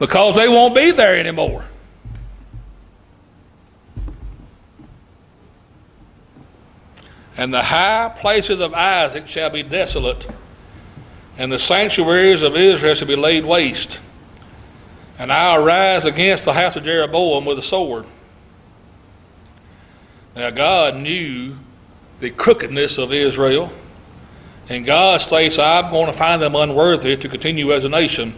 because they won't be there anymore. And the high places of Isaac shall be desolate, and the sanctuaries of Israel shall be laid waste. And I'll rise against the house of Jeroboam with a sword. Now God knew the crookedness of Israel, and God states, I'm going to find them unworthy to continue as a nation.